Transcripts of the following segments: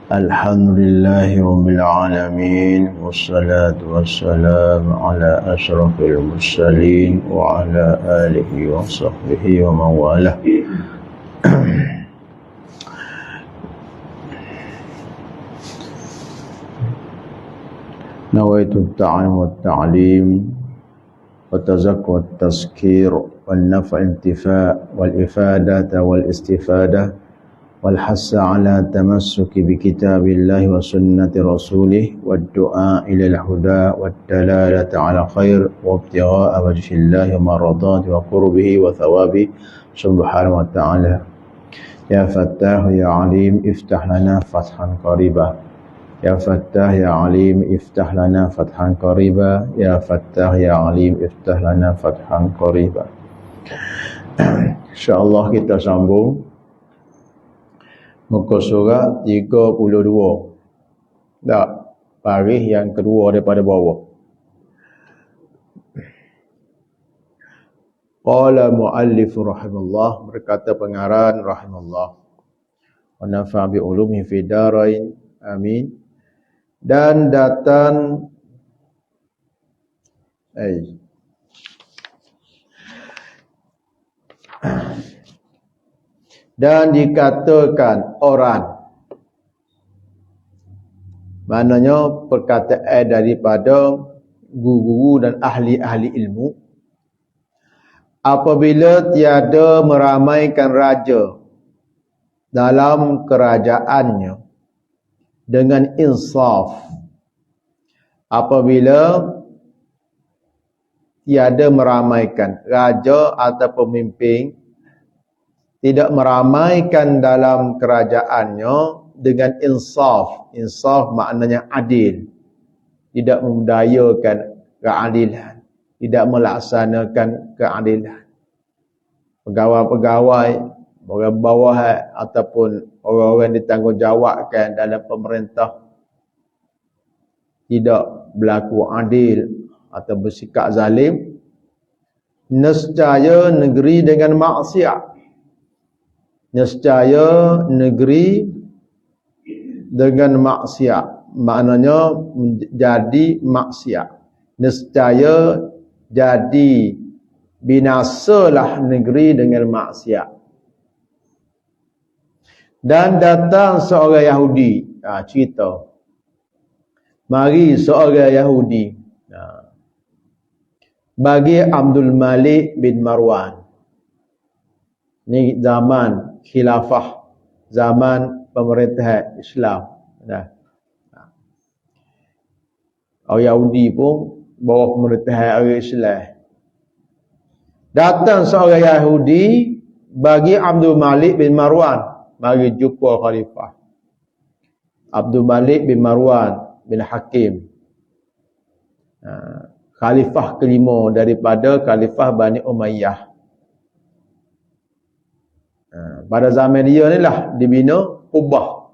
الحمد لله رب العالمين والصلاة والسلام على أشرف المرسلين وعلى آله وصحبه ومن والاه. نويت التعلم والتعليم والتزكي والتذكير والنفع انتفاء والإفادة والاستفادة والحث على التمسك بكتاب الله وسنة رسوله والدعاء إلى الهدى والدلالة على خير وابتغاء وجه الله ومرضاته وقربه وثوابه سبحانه وتعالى. يا فتاح يا عليم افتح لنا فتحا قريبا. يا فتاح يا عليم افتح لنا فتحا قريبا. يا فتاح يا عليم افتح لنا فتحا قريبا. InsyaAllah kita sambung muka surat 32. Tak, baris yang kedua daripada bawah. Qala muallif rahimahullah, berkata pengarang rahimahullah, wa nafa'a bi ulumihi fi darain, amin. Dan datang dan dikatakan orang, maknanya perkataan daripada guru-guru dan ahli-ahli ilmu, apabila tiada meramaikan raja dalam kerajaannya dengan insaf, apabila tiada meramaikan raja atau pemimpin tidak meramaikan dalam kerajaannya dengan insaf. Insaf maknanya adil, tidak membudayakan keadilan, tidak melaksanakan keadilan. Pegawai-pegawai, orang bawah ataupun orang-orang ditanggungjawabkan dalam pemerintah tidak berlaku adil atau bersikap zalim, nescaya negeri dengan maksiat. Nescaya negeri dengan maksiat, maknanya jadi maksiat. Nescaya jadi binasalah negeri dengan maksiat. Dan datang seorang Yahudi, cerita. Mari seorang Yahudi bagi Abdul Malik bin Marwan. Ini zaman khilafah, zaman pemerintahan Islam. Orang Yahudi pun bawah pemerintahan orang Islam. Datang seorang Yahudi bagi Abdul Malik bin Marwan, mari jumpa khalifah. Abdul Malik bin Marwan bin Hakim, khalifah kelima daripada khalifah Bani Umayyah. Pada zaman dia ni lah dibina Qubbah.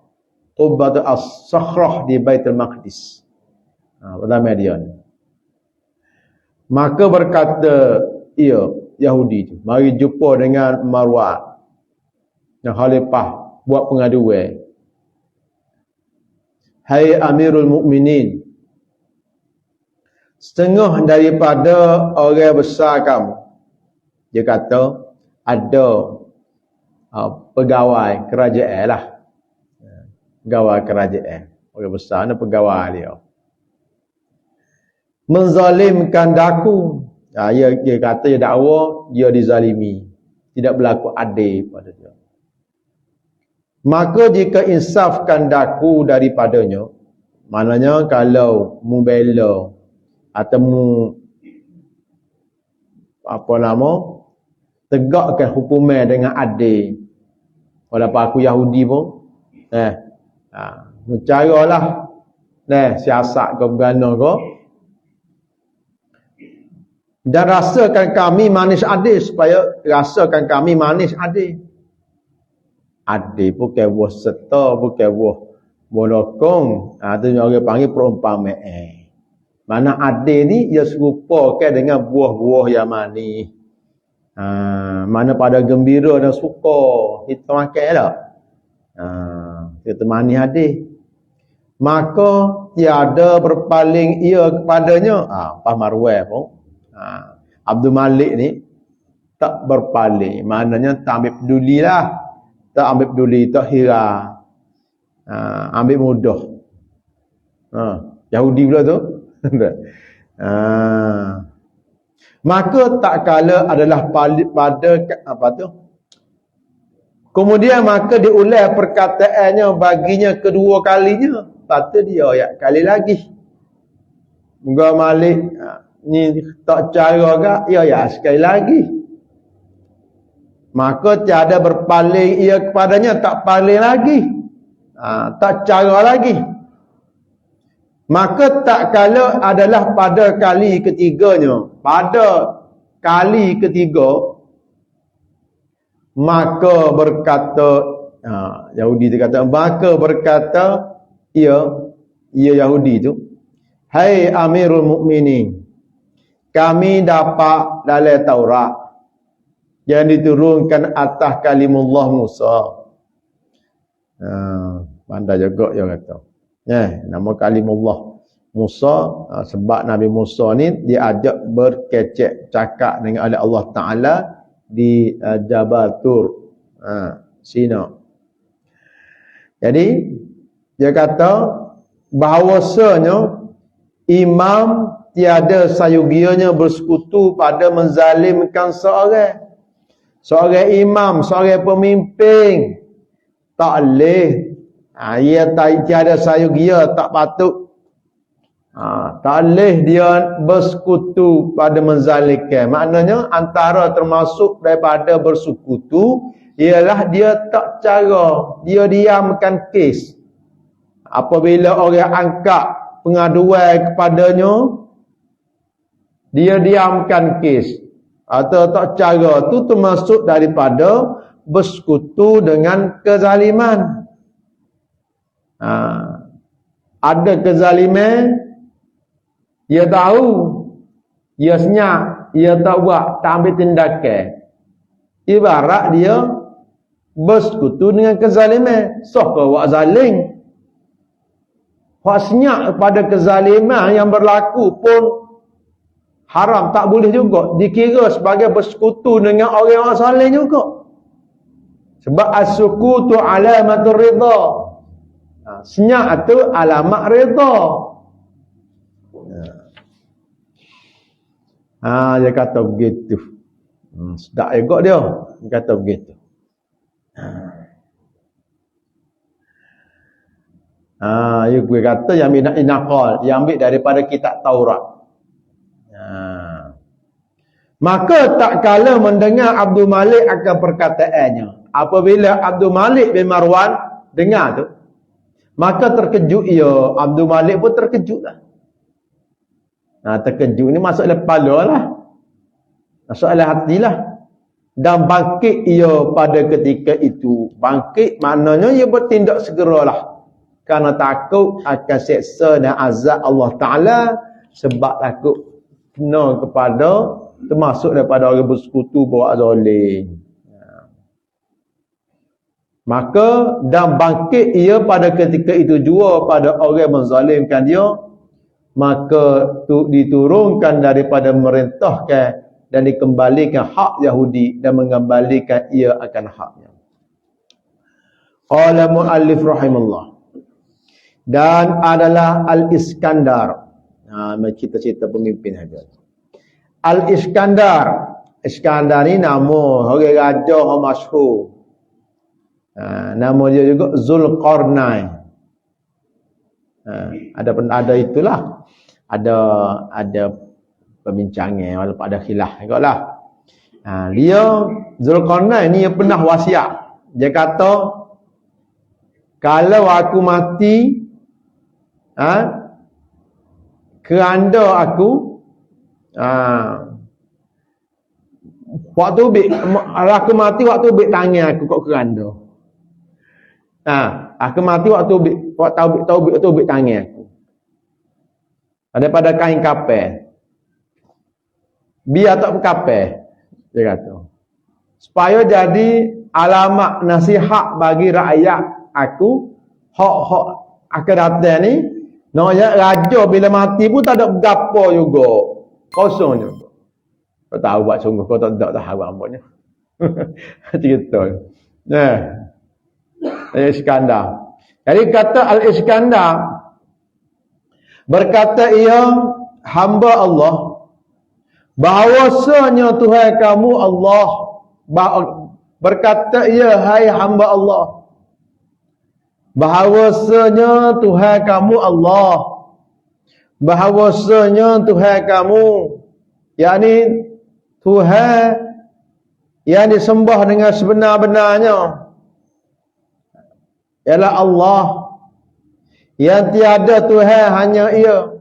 Qubbah tu as-Sakhrah di Baitul Maqdis. Pada zaman dia ni. Maka berkata Yahudi tu, mari jumpa dengan Marwan yang khalifah, buat pengaduan. Hai Amirul Mukminin, setengah daripada orang besar kamu, dia kata ada pegawai kerajaan lah. Pegawai kerajaan, orang besar ni pegawai dia, menzalimkan daku. Dia kata, dia dakwa dia dizalimi, tidak berlaku adil pada dia. Maka jika insafkan daku daripadanya, maknanya kalau membela atau tegakkan hukuman dengan adil. Walaupun aku Yahudi pun mencaralah siasat ke bergana ke, dan rasakan kami manis adil, supaya rasakan kami manis adil. Adil bukan buah serta, bukan buah lokong. Itu orang panggil perumpamaan. Mana adil ni ia serupakan dengan buah-buah yang manis. Mana pada gembira dan suka kita makan lah. Kita manis hadis. maka tiada berpaling ia kepadanya. Pak Marwah pun Abdul Malik ni tak berpaling, maknanya tak ambil peduli lah, tak ambil peduli, tak hira, ambil mudah. Yahudi pula tu. Maka tak kala adalah pada apa tu, kemudian maka diulang perkataannya baginya kedua kalinya. Patut dia ayat kali lagi. Moga Malik ni tak cara ke, ya sekali lagi. Maka tiada berpaling ia kepadanya, tak paling lagi. Tak cara lagi. Maka tak kala adalah pada kali ketiganya. Pada kali ketiga, maka berkata, Yahudi dia kata, maka berkata ia Yahudi tu, hai Amirul Mukminin, kami dapat dalam Taurat yang diturunkan atas kalimullah Musa. Pandai juga dia kata. Nama kalimullah Musa, sebab Nabi Musa ni diajak berkecek cakap dengan oleh Allah Ta'ala di Jabal Tur, Sina. Jadi dia kata bahawasanya imam tiada sayugianya bersekutu pada menzalimkan seorang imam, seorang pemimpin. Tak boleh. Ia tiada sayugia, tak patut. Tak boleh dia bersekutu pada menzalimkan. Maknanya antara termasuk daripada bersekutu ialah dia tak cara, dia diamkan kes. Apabila orang angkat pengaduan kepadanya, dia diamkan kes atau tak cara, tu termasuk daripada bersekutu dengan kezaliman. Ada kezaliman, dia tahu, dia senyap, dia tak buat, tak ambil tindakan. Ibarat dia bersekutu dengan kezaliman. Siapa buat zalim? Hak senyap pada kezaliman yang berlaku pun haram, tak boleh juga dikira sebagai bersekutu dengan orang-orang zalim juga. Sebab as-sukutu alamatur ridha. Senyap tu alamat ridha. Dia kata begitu. Sedap juga dia kata begitu. Gue kata yang minat inaqal, yang ambil daripada kitab Taurat. Maka tak kala mendengar Abdul Malik akan perkataannya. Apabila Abdul Malik bin Marwan dengar tu, maka terkejut ia. Abdul Malik pun terkejutlah. Terkejut ni masalah kepala lah, masalah hatilah. Dan bangkit ia pada ketika itu. Bangkit maknanya ia bertindak segeralah, kerana takut akan seksa dan azab Allah Ta'ala, sebab takut kena kepada, termasuk daripada orang bersekutu buat zalim. Maka dan bangkit ia pada ketika itu jua pada orang menzalimkan dia, maka diturunkan daripada merintahkan dan dikembalikan hak Yahudi dan mengembalikan ia akan haknya. Qala muallif rahimahullah. Dan adalah Al-Iskandar. Cerita-cerita pemimpin ada. Al-Iskandar. Iskandar ni nama orang raja yang masyhur. Nama dia juga Zulqarnain. Ada itulah. Ada perbincangan walaupun ada khilaf jugaklah. Dia Zulqarnain ni dia pernah wasiat. Dia kata, kalau aku mati, keranda aku, waktu aku mati waktu ubik tangan aku kok keranda. Aku mati waktu ubik tangan aku. Daripada kain kapel. Biar tak berkapel, dia kata. Supaya jadi alamat nasihat bagi rakyat aku, hak-hak akan datang ni, ya raja bila mati pun tak ada gapo juga. Kosong juga. Kau tahu buat sungguh, kau tak tahu ambaknya. Cerita. Nah. Al-Iskandar. Jadi kata Al-Iskandar berkata ia hamba Allah, bahawasanya Tuhan kamu Allah, berkata ia hai hamba Allah, bahawasanya Tuhan kamu Allah, bahawasanya Tuhan kamu, yakni Tuhan yang disembah dengan sebenar-benarnya ialah Allah, yang tiada Tuhan hanya ia,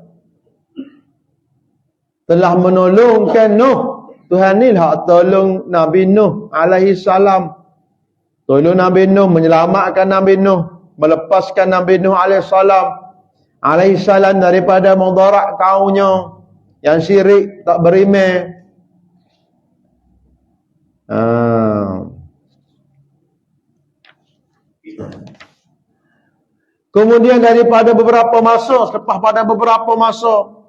telah menolongkan Nuh. Tuhan ni lah tolong Nabi Nuh alaihi salam, tolong Nabi Nuh, menyelamatkan Nabi Nuh, melepaskan Nabi Nuh alaihi salam daripada mudarat kaumnya yang syirik, tak beriman. Kemudian daripada beberapa masa, selepas pada beberapa masa,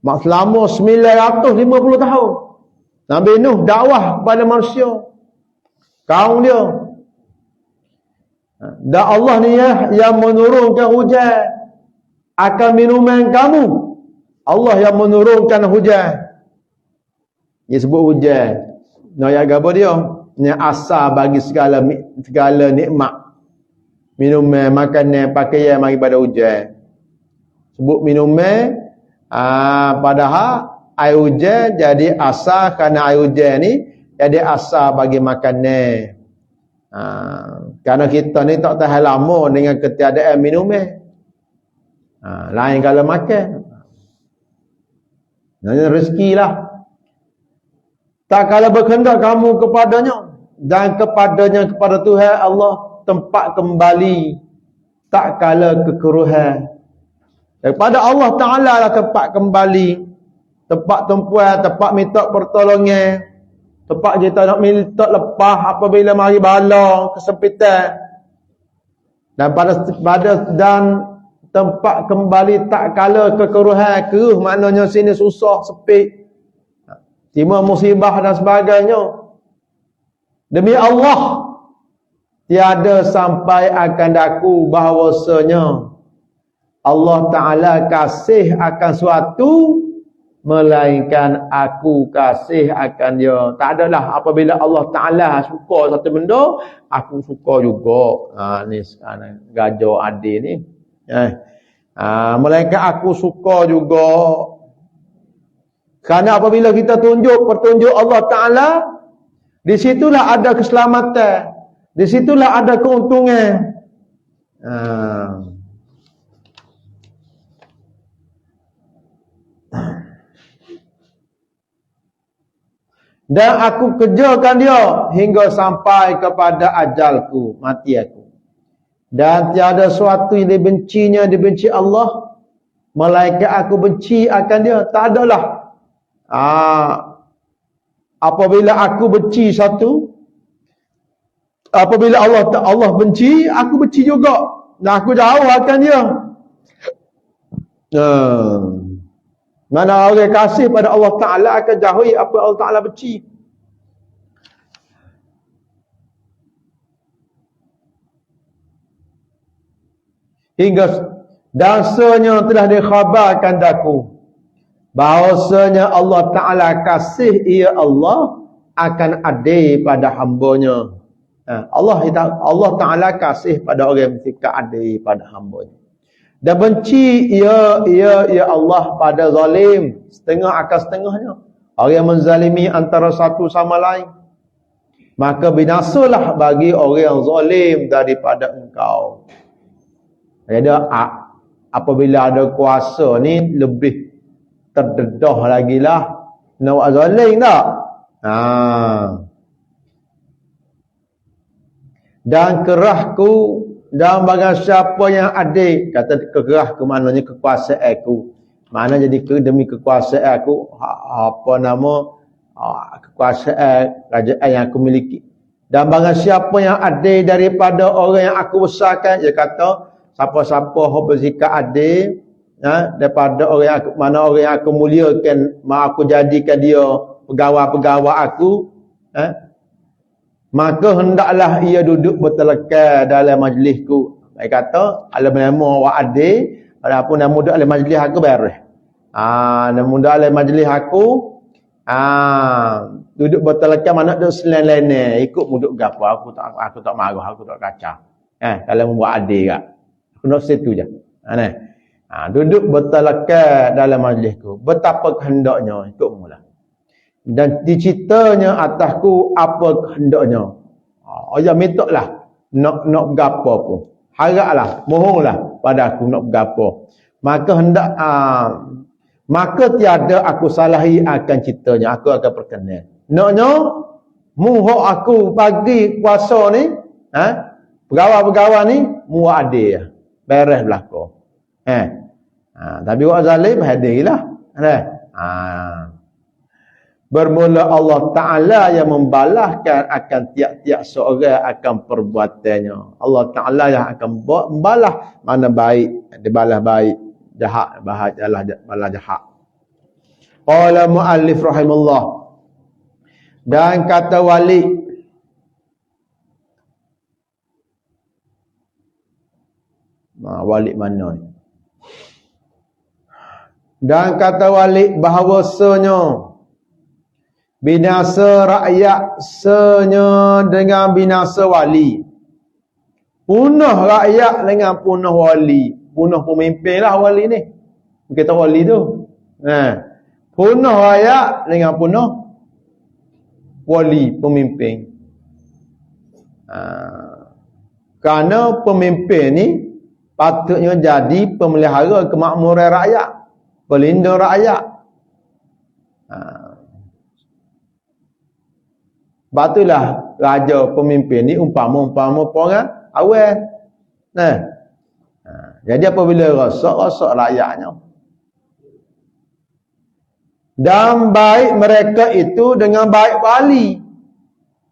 selama 950 tahun, Nabi Nuh dakwah kepada manusia, kaum dia. Dan Allah ni yang menurunkan hujan akan minuman kamu. Allah yang menurunkan hujan. Dia sebut hujan. Ayat apa dia? Yang asal bagi segala nikmat. Minuman, makanan, pakaian mari pada hujan. Sebut minuman, padahal air hujan jadi asal, kerana air hujan ni jadi asal bagi makanan. Kerana kita ni tak tahan lama dengan ketiadaan minuman. Lain kalau makan. Ini rezeki lah. Tak kala berkehendak kamu kepadanya, dan kepadanya, kepada Tuhan Allah, tempat kembali, tak kala kekeruhan. Daripada Allah Ta'ala lah tempat kembali, tempat tumpuan, tempat minta pertolongan, tempat kita nak minta lepas apabila mari bala, kesempitan. Dan dan tempat kembali tak kala kekeruhan. Keruh maknanya sini susah, sepik, timur musibah dan sebagainya. Demi Allah, tiada sampai akan daku bahawasanya Allah Ta'ala kasih akan suatu melainkan aku kasih akan dia. Tak adalah apabila Allah Ta'ala suka satu benda, aku suka juga. Ni sekarang gajah adil ni. Melainkan aku suka juga. Kerana apabila kita petunjuk Allah Ta'ala, di situlah ada keselamatan. Di situlah ada keuntungan. Dan aku kerjakan dia hingga sampai kepada ajalku, mati aku. Dan tiada sesuatu yang dibenci Allah, melainkan aku benci akan dia. Tak adalah. Apabila aku benci satu, apabila Allah benci, aku benci juga. Dan aku jauh akan dia. Mana orang kasih pada Allah Ta'ala akan jauhi apa Allah Ta'ala benci. Hingga dasarnya telah dikhabarkan daku bahawasanya Allah Ta'ala kasih ia Allah akan adil pada hambanya. Allah Ta'ala kasih pada orang yang bersikap adil pada hambanya. Dan benci ia Allah pada zalim, setengah akan setengahnya. Orang yang menzalimi antara satu sama lain, maka binasalah bagi orang yang zalim daripada engkau. Jadi apabila ada kuasa ni lebih terdedah lagi lah. Nak buat zalim tak? Dan kerahku dan bagai siapa yang adil, kata kerah ke maknanya kekuasaan aku. Mana jadi demi kekuasaan aku, kekuasaan kerajaan yang aku miliki. Dan barang siapa yang adil daripada orang yang aku besarkan, dia kata siapa-siapa yang bersikap adil daripada orang yang orang yang aku muliakan, aku jadikan dia pegawai-pegawai aku, maka hendaklah ia duduk bertelekar dalam majlisku. Dia kata kalau memang awak adil, walaupun nak duduk dalam majlis aku beres. Nak duduk dalam majlis aku, duduk bertelekar, mana duduk selain-lain ikut duduk gapo, aku tak marah, aku tak kacau. Kalau membuat adil kak, aku nak situ je. Duduk bertelekar dalam majlisku, betapa kehendaknya, ikut mula. Dan diceritanya atasku apa kehendaknya. Ayah minta lah nak gapo pun, haraplah, mohonlah pada aku nak gapo, maka hendak maka tiada aku salahi akan ceritanya, aku akan perkenan. Naknya muhok aku bagi kuasa ni, pegawai-pegawai ni muak adil, beres belaka. Tapi orang zalim hadir lah. Bermula Allah Ta'ala yang membalaskan akan tiap-tiap seorang akan perbuatannya. Allah Ta'ala yang akan membalas mana baik, dibalas baik, jahat balas jahat. Qala muallif rahimahullah, dan kata wali, wali mana ni? Dan kata wali bahawasanya binasa rakyat senya dengan binasa wali. Punah rakyat dengan punah wali. Punah pemimpin lah wali ni. Kita wali tu. Punah rakyat dengan punah wali, pemimpin. Kerana pemimpin ni patutnya jadi pemelihara kemakmuran rakyat, pelindung rakyat. Batulah raja pemimpin ni umpama orang awal. Jadi apabila rosak rakyatnya. Dan baik mereka itu dengan baik wali.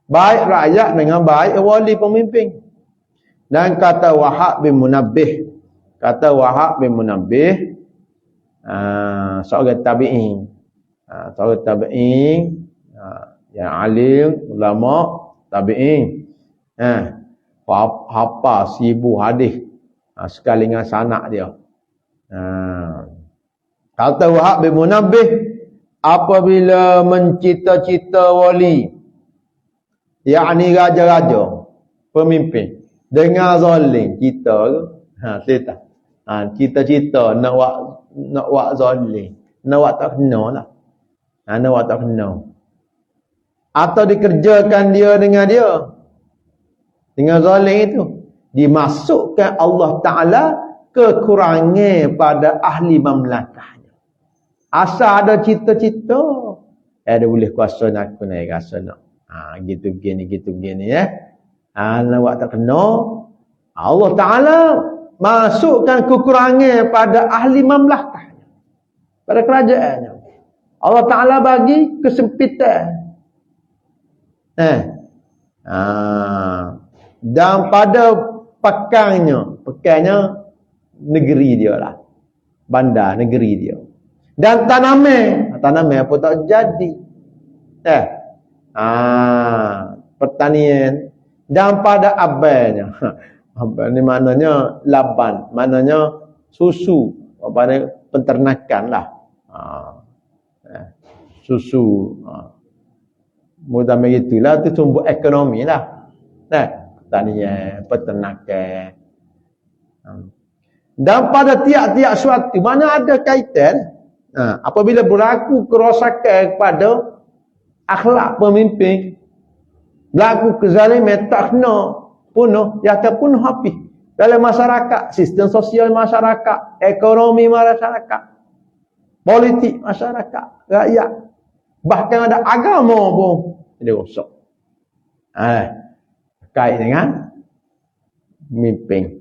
Baik rakyat dengan baik wali pemimpin. Dan kata Wahab bin Munabbih. Seorang tabi'in. Yang alim, ulama, tabi'in. Hafal 1000 hadis. Sekali dengan sanak dia. Kata Wahab bin Munabbih, apabila mencita-cita wali, yakni raja-raja, pemimpin, dengan zalim, cita-cita nak buat zalim, nak buat tak kena lah. Nak buat tak kena. Atau dikerjakan dia dengan zalim itu, dimasukkan Allah Ta'ala kekurangan pada ahli mamlakahnya. Asal ada cita-cita, ada boleh kuasa nak aku naik rasa nak. Gitu begini ya. Nak buat tak kena, Allah Ta'ala masukkan kekurangan pada ahli mamlakahnya, pada kerajaannya. Allah Ta'ala bagi kesempitan. Dan pada pekangnya negeri dia lah, bandar negeri dia. Dan tanaman apa tak jadi. Pertanian. Dan pada abalnya, abal ni maknanya laban, maknanya susu, pada penternakan lah. Susu. Mudah begitulah, tu tumbuh ekonomi lah. Pertanian, peternakan. Dan pada tiap-tiap suatu, mana ada kaitan, apabila berlaku kerosakan kepada akhlak pemimpin, berlaku kezaliman, tak kena punuh, ya akan punuh habis. Dalam masyarakat, sistem sosial masyarakat, ekonomi masyarakat, politik masyarakat, rakyat, bahkan ada agama pun dia rosak. Kait dengan pemimpin.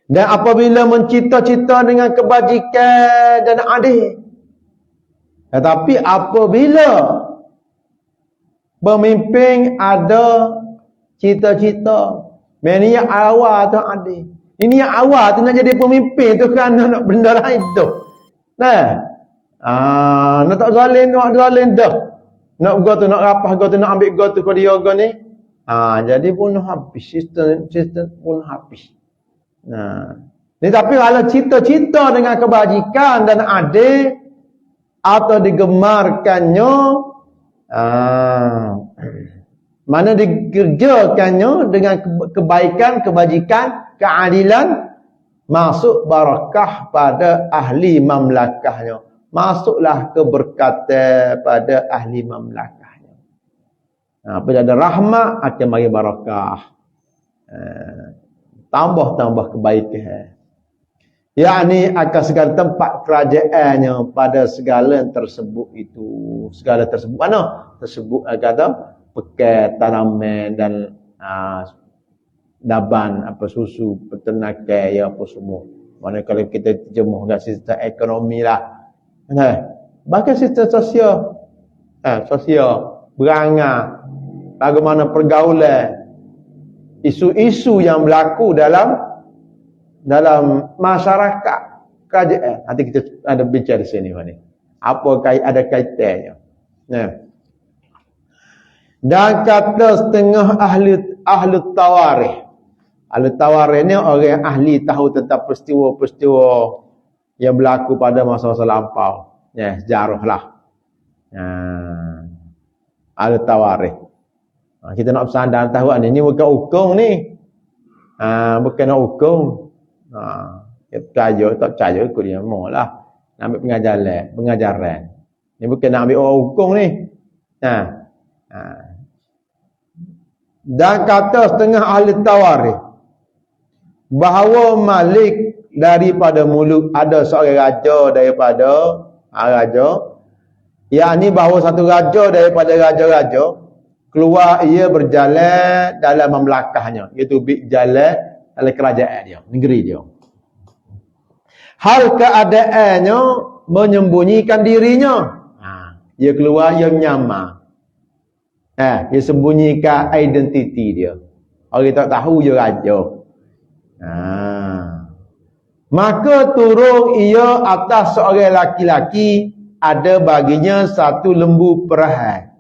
Dan apabila mencita-cita dengan kebajikan dan adil, tetapi apabila Pemimpin ada cita-cita. Niat awal tu ada. Ini niat awal tu nak jadi pemimpin tu kerana nak benda lain tu. Nah. Nak tak zalim dah. Nak go tu nak rapah go tu nak ambil go tu kau dia go ni. Jadi bunuh habis sistem bunuh habis. Nah. Ni tapi kalau cita-cita dengan kebajikan dan adil atau digemarkannya mana dikerjakannya dengan kebaikan, kebajikan, keadilan, masuk barakah pada ahli mamlakahnya. Masuklah keberkatan pada ahli mamlakahnya. Apabila ada rahmat akan bagi barakah. Tambah kebaikan. Yakni akan segala tempat kerajaannya pada segala tersebut itu. Segala tersebut mana? Tersebut kata pekai tanaman dan daban apa susu peternakan ya apa semua. Mana kalau kita terjemah dengan sistem ekonomi lah. Bahkan sistem sosial berangan bagaimana pergaulan isu-isu yang berlaku dalam masyarakat kerajaan. Nanti kita ada bicara di sini mana. Apa ada kaitannya. Dan kata setengah ahli tawarikh. Ahli tawarikh ni orang ahli tahu tentang peristiwa-peristiwa yang berlaku pada masa-masa lampau. Sejarah lah. Ahli tawarikh. Kita nak bersandar tahu ni bukan hukum ni. Bukan nak hukum. Dia percaya, tak percaya ikut dia lah. Nak ambil pengajaran. Ni bukan nak ambil orang hukum ni. Dan kata setengah ahli tawarikh bahawa Malik daripada mulut ada seorang raja daripada raja, yakni bahawa satu raja daripada raja-raja keluar ia berjalan dalam mamlakahnya, iaitu berjalan dalam kerajaan dia, negeri dia. Hal keadaannya menyembunyikan dirinya. Ia keluar, ia menyamar. Dia sembunyikan identiti dia. Orang tak tahu dia raja. Maka turun ia atas seorang laki-laki, ada baginya satu lembu perahan.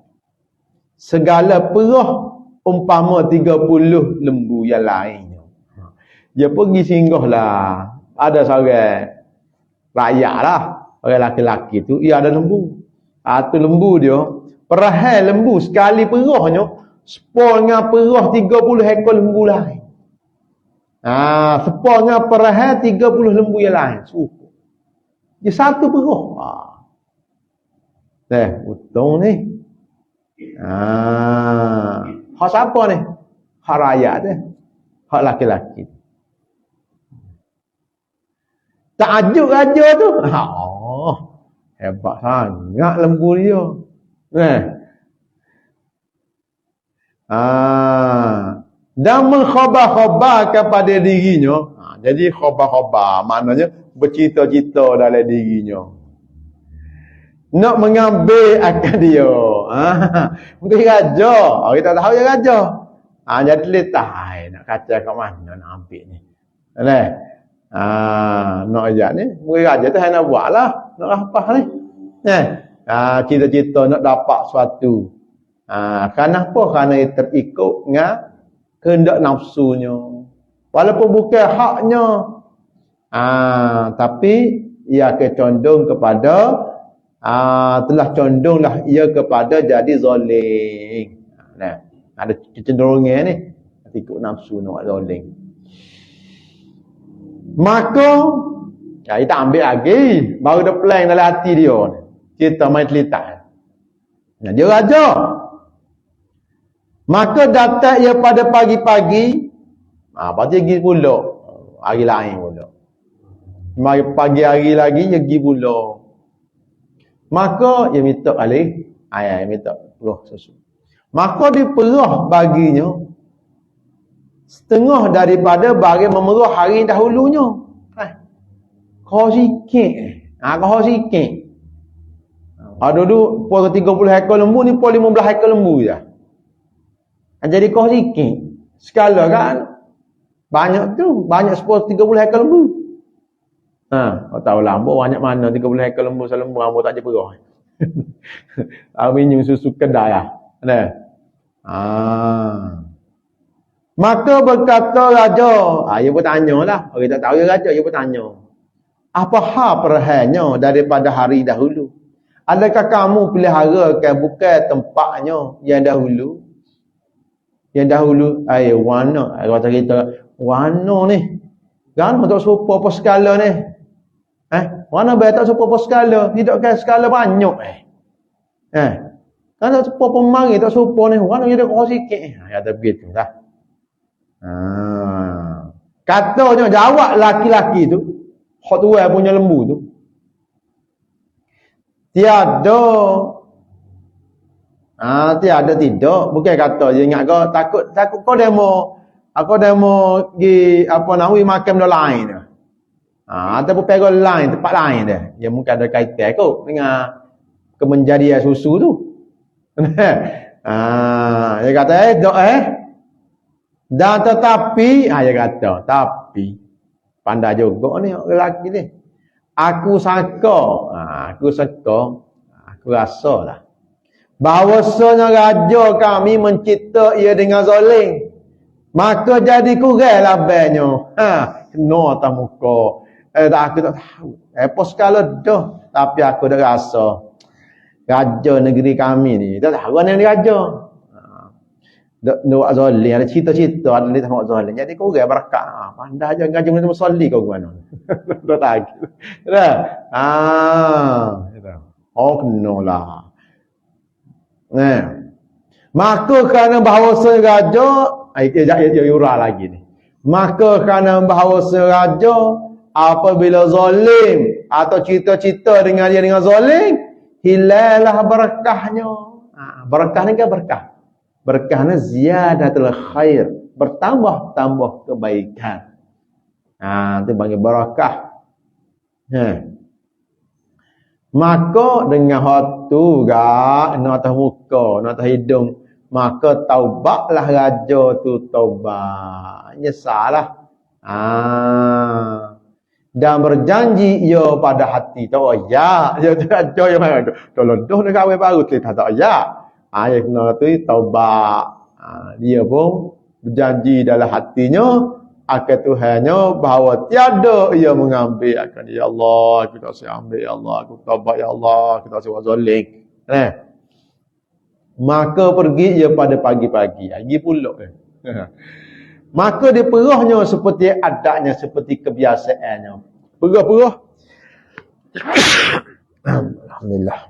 Segala perah umpama 30 lembu yang lainnya. Dia pergi singgah lah. Ada seorang rakyat lah. Orang laki-laki tu, ia ada lembu. Tu lembu dia, perahan lembu sekali perahnya, sepol dengan perah 30 ekor lembu lain. Sepol dengan perahan 30 lembu yang lain. Dia satu perah. Untung ni. Hak siapa ni? Hak rakyat tu. Hak laki-laki. Takjub raja tu. Hebat sangat lembu dia. Dan mengkhabar-khabar kepada dirinya. Jadi khabar-khabar maknanya bercita-cita dalam dirinya. Nak mengambil akan dia. Mungkin raja. Orang tak tahu dia raja. Jadi letak. Nak kacau kat mana nak ambil ni. Nak ajak ni. Mungkin raja tu nak buat lah. Nak rapah ni. Cita-cita nak dapat sesuatu. Kerana apa? Kerana dia terikut dengan kehendak nafsunya. Walaupun bukan haknya. Tapi ia akan condong kepada telah condonglah ia kepada jadi zalim. Ada kecenderungan ni ikut nafsu nak zalim. Maka kita ambil lagi baru dah plan dalam hati dia ni. Kita main telita. Dia raja. Maka datang ia pada pagi-pagi. Pasti pergi pula hari lain pula. Mari pagi hari lagi dia pergi pula. Maka dia minta balik. Dia minta perah susu. Maka dia perah baginya setengah daripada bagi memerah hari dahulunya. Kau sikit. Kau sikit. Dulu puan 30 ekor lembu ni puan 15 ekor lembu je. Jadi kau sikit. Skala kan banyak tu, banyak 30 ekor lembu. Kau tahu lambu banyak mana 30 ekor lembu, selembu lambu tak ada perah. Minum susu kedai lah. Maka berkata raja, dia pun tanya lah. Orang tak tahu dia raja, dia pun tanya. Apa hal perhanya daripada hari dahulu? Adakah kamu peliharakan bukan tempatnya yang dahulu? Yang dahulu, warna. Kata kita, warna ni. Kan tak serupa apa skala ni. Warna baik tak serupa apa skala. Tidak kan skala banyak. Kan tak serupa pemari, tak serupa ni. Warna dia kau sikit. Kata begitu lah. Katanya jawab laki-laki tu. Hak tuai punya lembu tu. Tiada tidak. Bukan kata dia ingat kau takut kau demo pergi makan benda lain dah. Ataupun pergi lain, tempat lain dah. Dia mungkin ada kaitan kau dengan kemenjadian susu tu. Dia kata dan tetapi dia kata tapi pandai juga ni lelaki ni. Aku rasa lah bahawasanya raja kami mencipta ia dengan zalim, maka jadi kurang labanya. Kena atas muka. Aku tak tahu apa skala dah, tapi aku dah rasa raja negeri kami ni tak tahu mana ni raja. Nak zalim, ada cita-cita ada ni tengok zalim. Jadi kurang berkat. Pandai je ngaji macam solli kau mana. Tak tahu. Dah. Kenalah. Maka kerana bahawasanya raja, dia urah lagi ni. Maka kerana bahawasanya raja apabila zalim atau cita-cita dengan dia dengan zalim, hilalah berkahnya. Berkah ni kan berkah. Berkahnya ziyadatul khair, bertambah-tambah kebaikan. Itu bagi barakah. Maka dengan hatu gak nak atas muka, nak atas hidung, maka taubatlah raja tu taubat. Nyesalah. Dan berjanji ia pada hati tahu ya, dia raja yang mana tu. Tolong dah nak kahwin baru tak ya. Ayah kena tu taubat. Dia pun berjanji dalam hatinya akan Tuhannya bahawa tiada ia mengambil akan ya Allah, aku tak saya ambil ya Allah, aku taubat ya Allah, aku tak saya zalim. Maka pergi ia pada pagi-pagi. Pergi pula. Maka dia perahnya seperti adatnya, seperti kebiasaannya. Perah-perah. Alhamdulillah.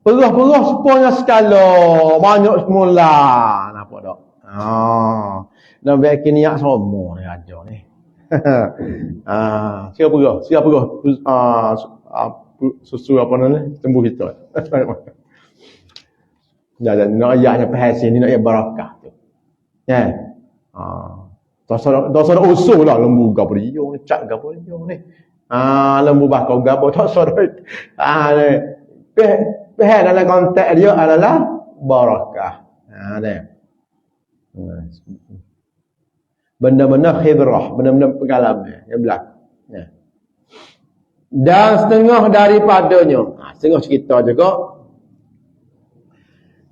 Perah-perah semuanya skala. Banyak semula. Nampak tak? Dan baik niat semua ni raja ni. Siapa perah? Susu apa ni? Tembuh kita. Dan nak ayatnya perhasil ni nak ayat barakah tu. Tak ada usul lah lembu gapo dia ni, cak gapo dia ni. Lembu bakau gapo tak ada. Pihak dalam konteks dia adalah barakah. Benda-benda khibrah, benda-benda pengalaman yang berlaku. Dan setengah daripadanya, setengah cerita juga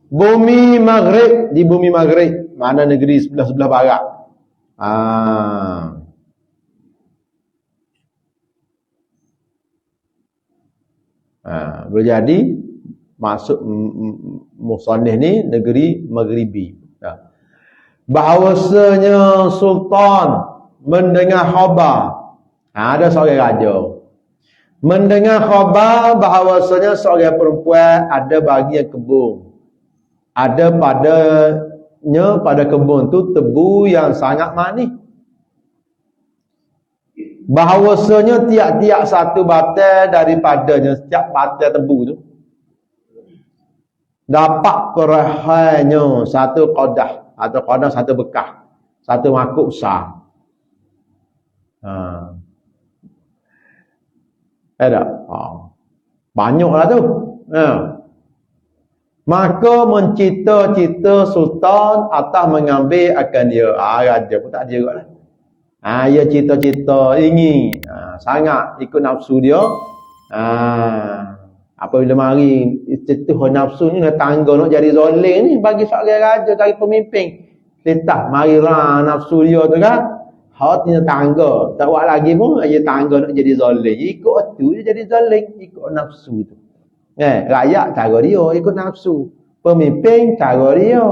bumi Maghrib, di bumi Maghrib, mana negeri sebelah barat. Berjadi masuk musannif ni negeri Maghribi. Bahawasanya sultan mendengar khabar, ada seorang raja mendengar khabar bahawasanya seorang perempuan ada bahagian kebun, ada pada kebun tu tebu yang sangat manis, bahawasanya tiap-tiap satu batal daripadanya, setiap batal tebu tu dapat perahanya satu qadah, atau qadah satu bekah, satu mangkuk besar. Ada banyaklah tu. Maka mencita-cita sultan atas mengambil akan dia. Raja pun tak ada juga lah. Dia cita-cita ingin sangat ikut nafsu dia. Apabila mari cetuh nafsu ni tangga nak jadi zalim ni bagi seorang raja dari pemimpin. Letah marilah nafsu dia tu kan. Hak ni tangga. Tak buat lagi pun dia tangga nak jadi zalim. Ikut tu dia jadi zalim, ikut nafsu tu. Rakyat cara dia ikut nafsu. Pemimpin cara dia.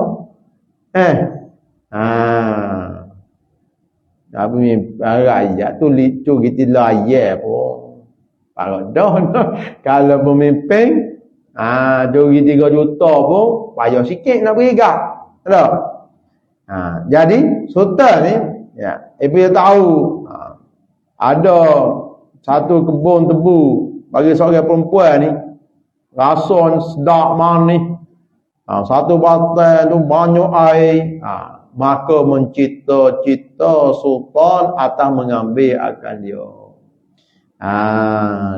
Rakyat tu licu gitu layak pun. Kalau pemimpin curi 3 juta pun payah sikit nak beri gak. Tak? Jadi sultan ni dia tahu ada satu kebun tebu bagi seorang perempuan ni rasa sedap manis. Satu batai tu banyak air. Maka mencita-cita sultan atas mengambil akan dia.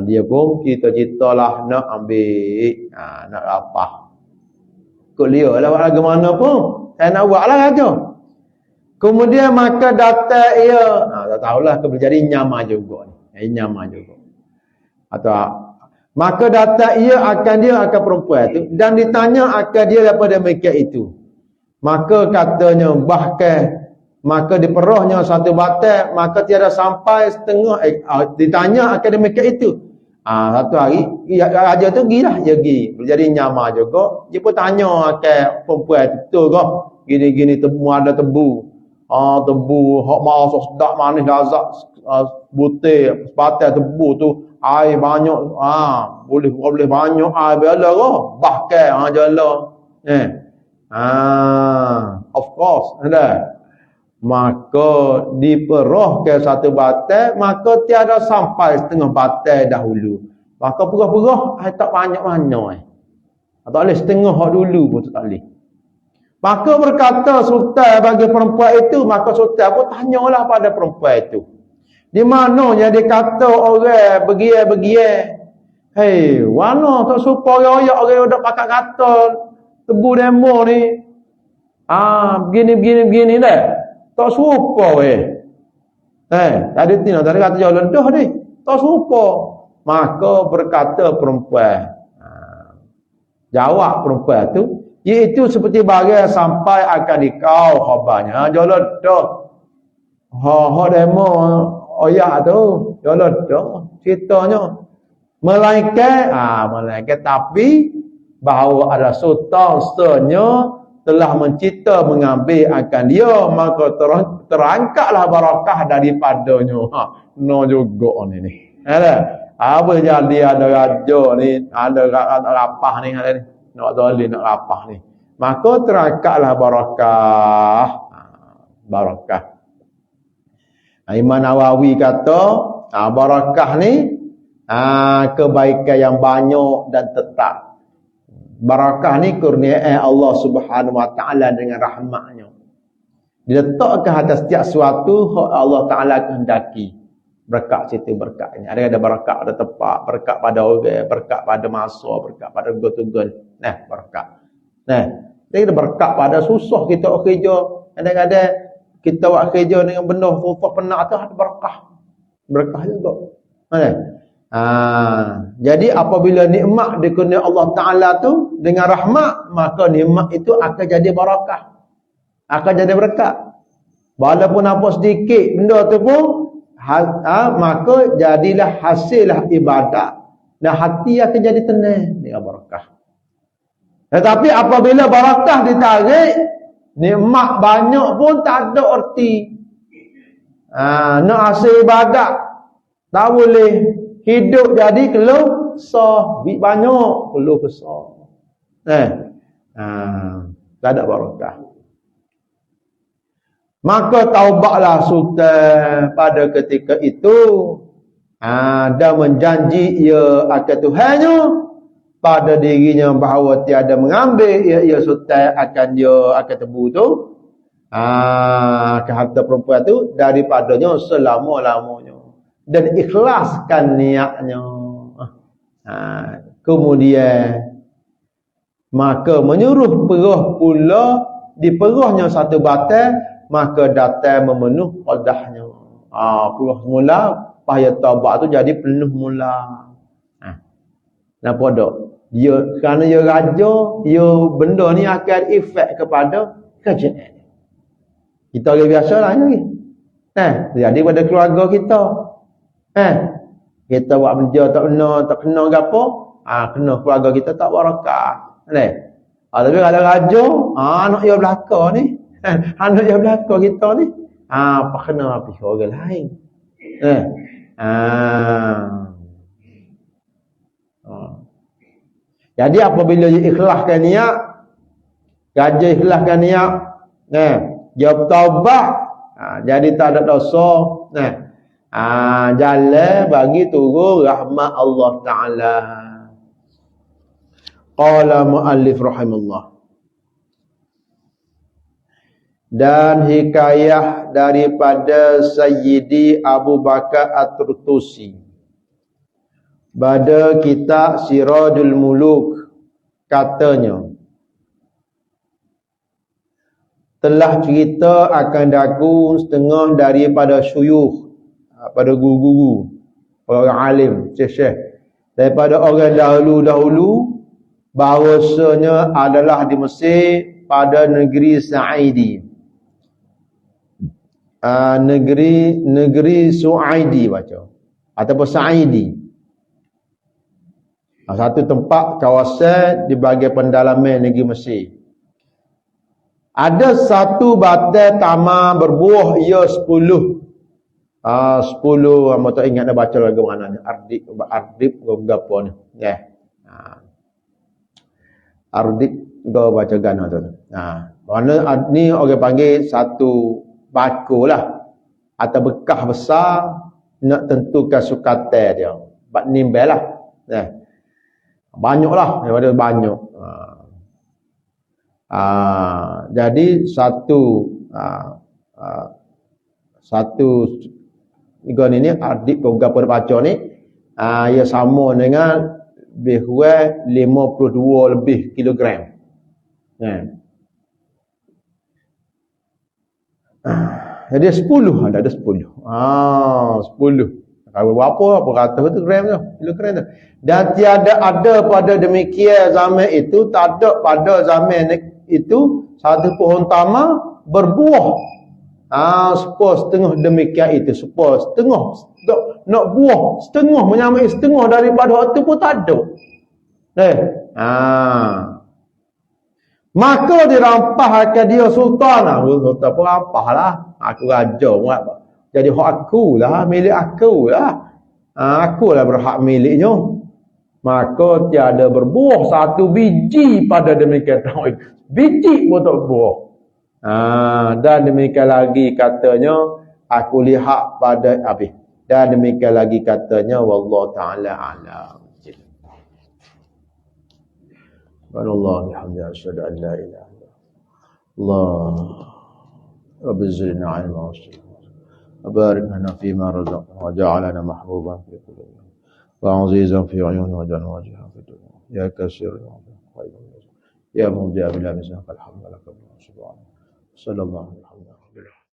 Dia pun cita-citalah nak ambil, nak rapah. Kau lihat lah buat mana pun. Saya nak buat lah raja. Kemudian maka datang ia. Tak tahulah boleh jadi nyama juga ni. Nyama juga. Atau maka datang ia akan dia akan perempuan tu dan ditanya akan dia daripada mereka itu. Maka katanya bahkan maka diperahnya satu batai maka tiada sampai setengah ditanya akan mereka itu. Satu hari raja tu gilah dia pergi. Jadi nyama juga. Dia pun tanya akan perempuan tu ke gini-gini tebu ada tebu. Tebu hak mau sedap manis lazat butir batai tebu tu air banyak boleh banyak air bela ke bahkan jala of course ada maka diperah ke satu batai maka tiada sampai setengah batai dahulu maka perah-perah tak banyak-banyak tak boleh setengah hak dulu pun tak boleh. Maka berkata sultan bagi perempuan itu maka sultan pun tanyalah pada perempuan itu di mananya dia kata orang begian-begian. Hei, mana tak suka royak orang dak pakat kata tebu demo ni. Begini dah. Tak serupa weh. Tadi kata jauh dah ni. Tak serupa. Maka berkata perempuan. Jawab perempuan tu, iaitu seperti bagai sampai akan dikau khabarnya. Jauh dah. Ha demo oyak tu, jauh dah. Ceritanya Malaikat tapi bahawa ada sultan seterusnya telah mencita mengambil akan dia maka terangkatlah barakah daripadanya. No juga ni. Ada apa jadi ada raja ni ada rapah ni ada ni nak zalim nak rapah ni maka terangkatlah barakah. Imam Nawawi kata barakah ni kebaikan yang banyak dan tetap. Barakah ni kurnia Allah Subhanahu Wa Taala dengan rahmatnya. Diletakkan atas setiap sesuatu Allah Taala kehendaki. Berkat situ berkatnya. Ada berkat pada tempat, berkat pada orang, berkat pada masa, berkat pada gotong-gotong. Berkat. Dia ada berkat pada susah kita kerja. Kadang-kadang kita buat kerja dengan benda susah penat tu ada berkah. Berkah juga. Jadi apabila nikmat dikurnia Allah Ta'ala tu dengan rahmat, maka nikmat itu akan jadi barakah, akan jadi berkat. Walaupun apa sedikit benda tu pun maka jadilah hasillah ibadat dan hati akan jadi tenang dengan barakah. Tetapi apabila barakah ditarik, nikmat banyak pun tak ada erti. Nak hasil ibadat tak boleh. Hidup jadi keluh kesah, duit banyak, keluh kesah. Tak ada barakah. Maka taubatlah sultan pada ketika itu. Dan menjanji ia akan Tuhannya pada dirinya bahawa tiada mengambil ia sultan akan dia akan tebu tu. Ke harta perempuan tu daripadanya selama-lamanya. Dan ikhlaskan niatnya. Kemudian Maka menyuruh perah pula diperahnya satu batal, maka datang memenuh qadahnya. Perah mula payah taubat tu jadi penuh mula. Nampak tak? Dia kerana dia raja, dia benda ni akan efek kepada kerajaan. Kita orang biasa lah lagi. Jadi pada keluarga kita. Kita buat benda tak kena ke apa? Kena keluarga kita tak barakah. Tapi kalau raja, anak dia belakang ni. Anak dia belakang kita ni. Apa kena habis orang lain. Jadi apabila dia ikhlaskan niat, raja ikhlaskan niat, dia bertaubat, jadi tak ada dosa, jalan bagi turun rahmat Allah Ta'ala. Qala muallif rahimahullah. Dan hikayah daripada Sayyidi Abu Bakar At-Turtusi pada kitab Sirajul Muluk, katanya, telah cerita akan daku setengah daripada syuyukh, pada guru-guru, orang alim, syekh-syekh, daripada orang dahulu-dahulu, bahawasanya adalah di Mesir pada negeri Sa'idi, negeri Su'aidi baca, ataupun Sa'idi, satu tempat kawasan di bahagian pendalaman negeri Mesir. Ada satu batal tamar berbuah, ia 10. 10, hamba tak ingat dah baca lagi mana ni. Ardib berapa ni. Ardib dah baca gana tu. Mana ni orang panggil satu bako lah, atau bekah besar nak tentukan sukatan dia. Bak nimbel lah. Banyak lah, daripada banyak. Jadi satu ini adik berapa baca ni, ia sama dengan lebih 52 lebih kilogram. Jadi 10, ada 10. 10. Kalau berapa ratus tu gram tu, kilogram tu. Dan tiada ada pada demikian zaman itu, tak ada pada zaman itu satu pohon tamar berbuah. Setengah demikian itu, setengah nak buah, setengah menyamai setengah daripada waktu pun tak ada. Maka dirampahkan dia sultan. Sultan pun rampahlah. Aku raja pun. Jadi hak aku lah, milik aku lah. Akulah berhak miliknya. Maka tiada berbuah satu biji pada demikian tahun. Biji pun tak buah. Dan demikian lagi katanya, aku lihat pada habis. Dan demikian lagi katanya, wallahu ta'ala a'lam. Subhanallah, alhamdulillah, asyhadu an la ilaha illallah. Rabbi zidna ilma wa barik lana fima razaqtana wa ja'alna mahbuban fi qulubina wa 'azizan fi 'uyunina wa ja'alna wajhan fi dunya. Ya kasir ya mubdi' bila misal alhamdulillah. Sallallahu alaihi wasallam.